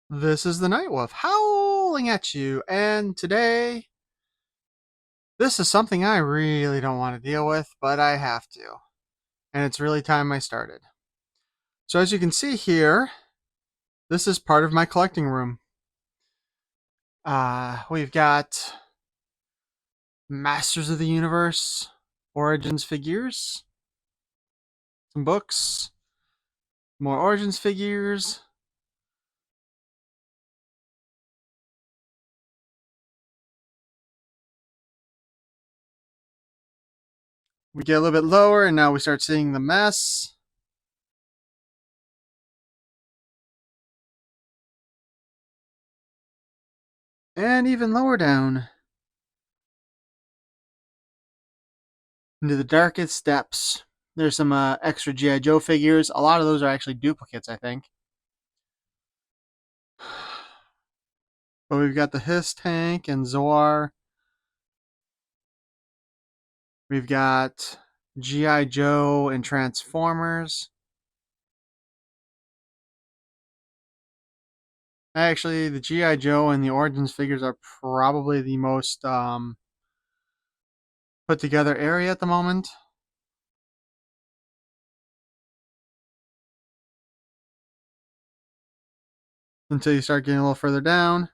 This is the Night Wolf howling at you, and today, this is something I really don't want to deal with, but I have to. And it's really time I started. So, as you can see here, this is part of my collecting room. We've got Masters of the Universe, Origins figures, some books, more Origins figures. We get a little bit lower, and now we start seeing the mess. And even lower down into the darkest depths. There's some extra G.I. Joe figures. A lot of those are actually duplicates, I think. But we've got the Hiss tank and Zor. We've got G.I. Joe and Transformers. Actually, the G.I. Joe and the Origins figures are probably the most put together area at the moment. Until you start getting a little further down.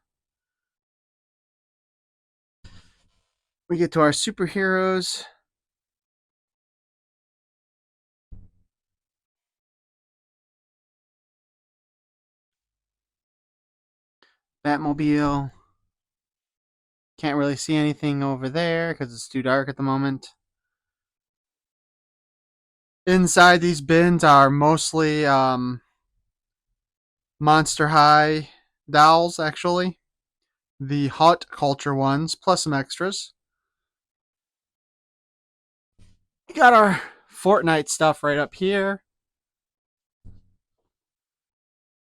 We get to our superheroes. Batmobile. Can't really see anything over there because it's too dark at the moment. Inside these bins are mostly Monster High dolls, actually. The Hot Culture ones, plus some extras. We got our Fortnite stuff right up here.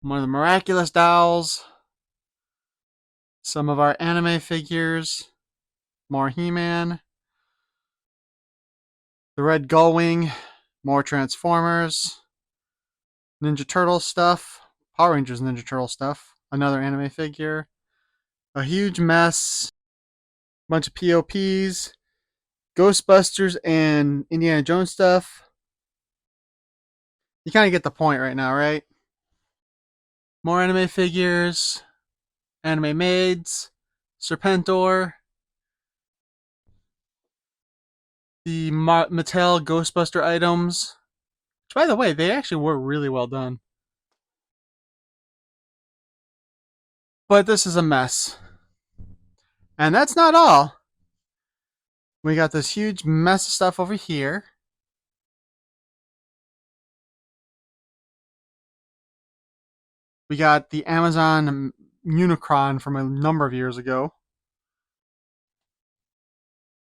One of the Miraculous dolls. Some of our anime figures. More He-Man. The Red Gullwing. More Transformers. Ninja Turtle stuff. Power Rangers Ninja Turtle stuff. Another anime figure. A huge mess. Bunch of POPs. Ghostbusters and Indiana Jones stuff. You kind of get the point right now, right? More anime figures, anime maids, Serpentor, the Mattel Ghostbuster items. Which, by the way, they actually were really well done. But this is a mess. And that's not all. We got this huge mess of stuff over here. We got the Amazon Unicron from a number of years ago.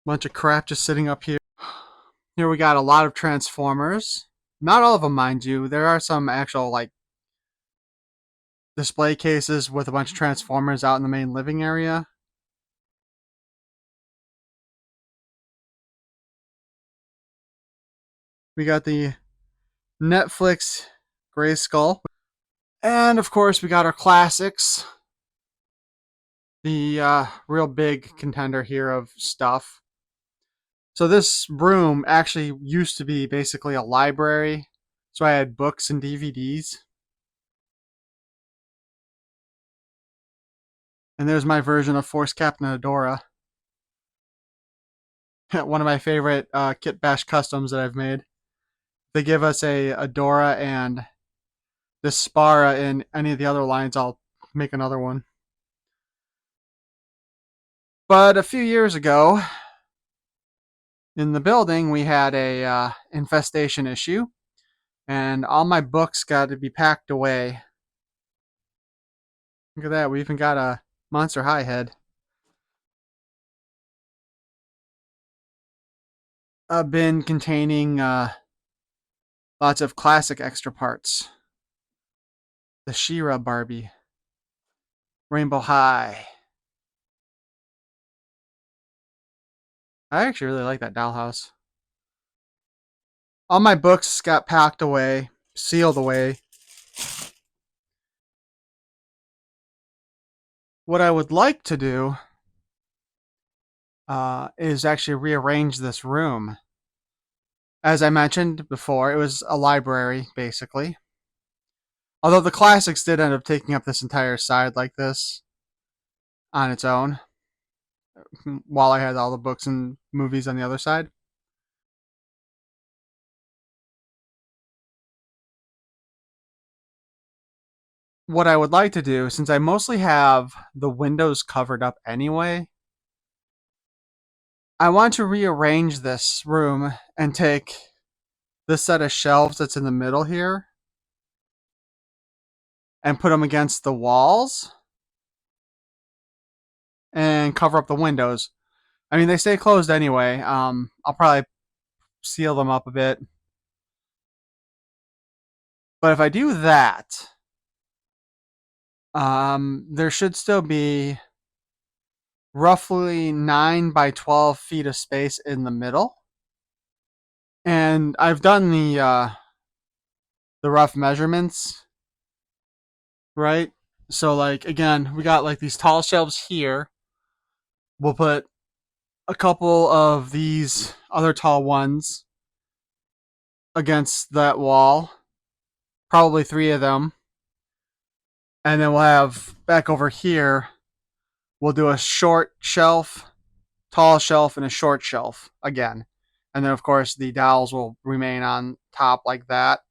Bunch of crap just sitting up here. Here we got a lot of Transformers. Not all of them, mind you. There are some actual, like, display cases with a bunch of Transformers out in the main living area. We got the Netflix Grayskull. And of course, we got our classics. The real big contender here of stuff. So this room actually used to be basically a library. So I had books and DVDs. And there's my version of Force Captain Adora. One of my favorite Kit Bash customs that I've made. They give us a Adora and this Spara in any of the other lines, I'll make another one. But a few years ago, in the building, we had a infestation issue, and all my books got to be packed away. Look at that, we even got a Monster High head. A bin containing lots of classic extra parts. The She-Ra Barbie. Rainbow High. I actually really like that dollhouse. All my books got packed away, sealed away. What I would like to do is actually rearrange this room. As I mentioned before, it was a library, basically. Although the classics did end up taking up this entire side like this on its own, while I had all the books and movies on the other side. What I would like to do, since I mostly have the windows covered up anyway, I want to rearrange this room and take this set of shelves that's in the middle here and put them against the walls and cover up the windows. I mean, they stay closed anyway. I'll probably seal them up a bit. But if I do that, there should still be roughly 9 by 12 feet of space in the middle. And I've done the rough measurements, right? So like again, we got like these tall shelves here. We'll put a couple of these other tall ones against that wall, probably 3 of them. And then we'll have back over here, we'll do a short shelf, tall shelf, and a short shelf again. And then, of course, the dowels will remain on top like that.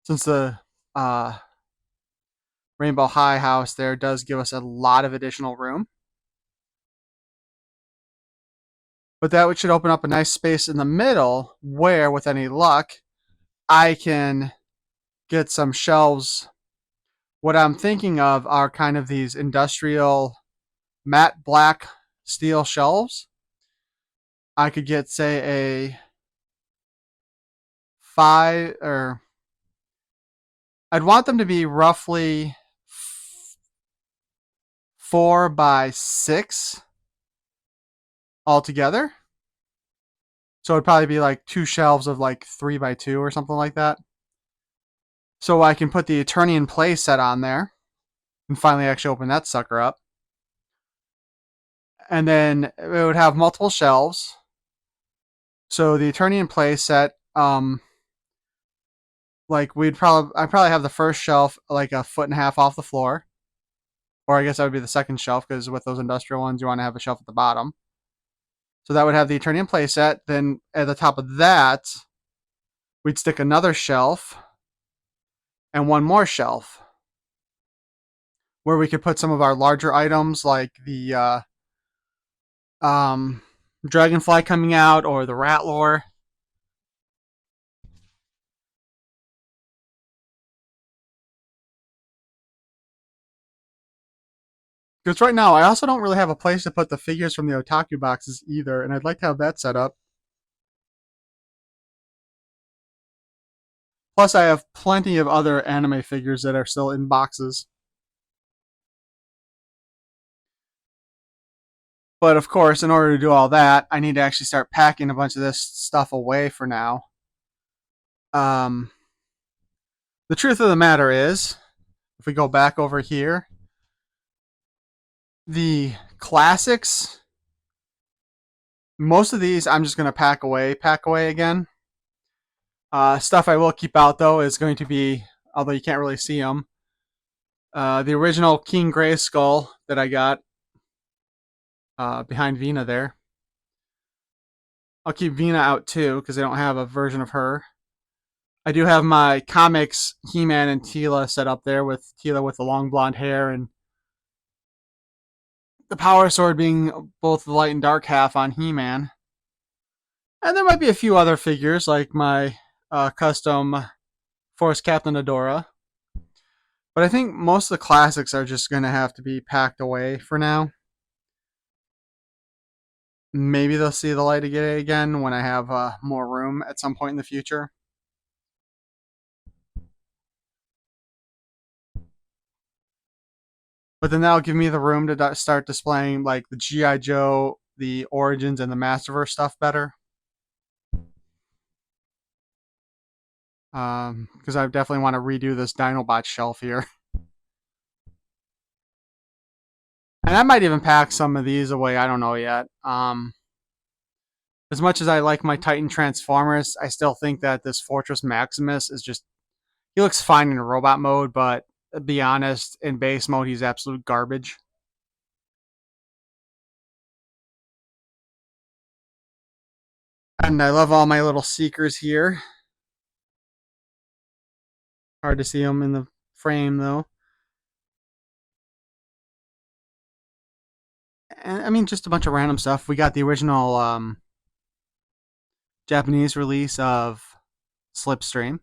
Since the uh, Rainbow High house there does give us a lot of additional room. But that should open up a nice space in the middle where, with any luck, I can get some shelves. What I'm thinking of are kind of these industrial matte black steel shelves. I could get, say, a 5 or I'd want them to be roughly 4 by 6 altogether. So it'd probably be like 2 shelves of like 3 by 2 or something like that. So I can put the Attorney in Play set on there and finally actually open that sucker up. And then it would have multiple shelves. So the Attorney in Play set, like I'd probably have the first shelf like a foot and a half off the floor. Or I guess that would be the second shelf, because with those industrial ones, you want to have a shelf at the bottom. So that would have the Attorney in Play set. Then at the top of that, we'd stick another shelf and one more shelf where we could put some of our larger items like the Dragonfly coming out or the Rat Lore. Because right now, I also don't really have a place to put the figures from the Otaku boxes either, and I'd like to have that set up. Plus, I have plenty of other anime figures that are still in boxes. But of course, in order to do all that, I need to actually start packing a bunch of this stuff away for now. Um, the truth of the matter is, if we go back over here, the classics, most of these I'm just going to pack away again. Stuff I will keep out though is going to be, although you can't really see them, the original King Grayskull that I got behind Vina there. I'll keep Vina out too because I don't have a version of her. I do have my comics He-Man and Teela set up there, with Teela with the long blonde hair and the power sword being both the light and dark half on He-Man. And there might be a few other figures like my custom Force Captain Adora. But I think most of the classics are just going to have to be packed away for now. Maybe they'll see the light again when I have more room at some point in the future. But then that'll give me the room to start displaying like the G.I. Joe, the Origins, and the Masterverse stuff better. Because I definitely want to redo this Dinobot shelf here. And I might even pack some of these away. I don't know yet. As much as I like my Titan Transformers, I still think that this Fortress Maximus is just, he looks fine in robot mode, but to be honest, in base mode, he's absolute garbage. And I love all my little Seekers here. Hard to see them in the frame, though. And I mean, just a bunch of random stuff. We got the original Japanese release of Slipstream.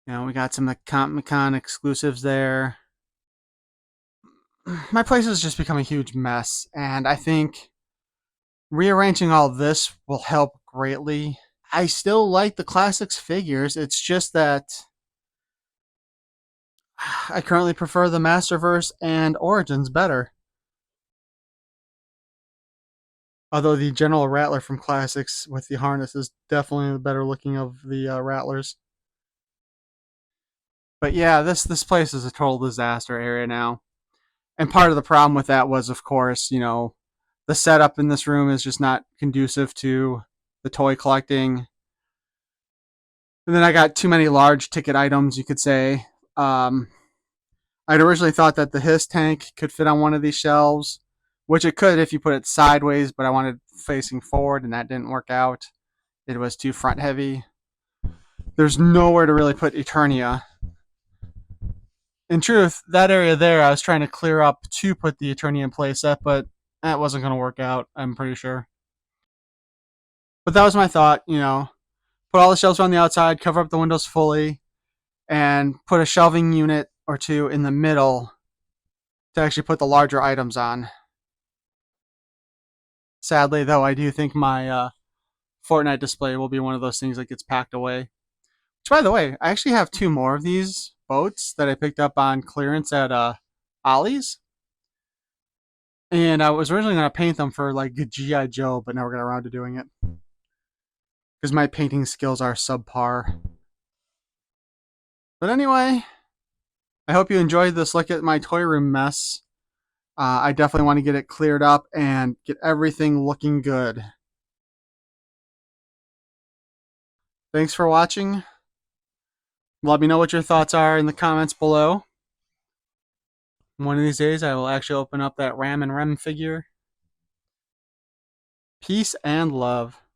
You know, we got some Comic Con exclusives there. My place has just become a huge mess, and I think rearranging all this will help greatly. I still like the classics figures. It's just that I currently prefer the Masterverse and Origins better. Although the General Rattler from Classics with the harness is definitely the better looking of the Rattlers. But yeah, this place is a total disaster area now. And part of the problem with that was, of course, you know, the setup in this room is just not conducive to the toy collecting. And then I got too many large ticket items, you could say. Um, I'd originally thought that the Hiss tank could fit on one of these shelves, which it could if you put it sideways, but I wanted facing forward, and that didn't work out. It was too front heavy. There's nowhere to really put Eternia. In truth, that area there I was trying to clear up to put the Eternia in playset, but that wasn't going to work out, I'm pretty sure. But that was my thought, you know, put all the shelves on the outside, cover up the windows fully, and put a shelving unit or two in the middle to actually put the larger items on. Sadly, though, I do think my Fortnite display will be one of those things that gets packed away. Which, by the way, I actually have two more of these boats that I picked up on clearance at Ollie's. And I was originally going to paint them for like G.I. Joe, but never got around to doing it. Because my painting skills are subpar. But anyway, I hope you enjoyed this look at my toy room mess. I definitely want to get it cleared up and get everything looking good. Thanks for watching. Let me know what your thoughts are in the comments below. One of these days, I will actually open up that Ram and Rem figure. Peace and love.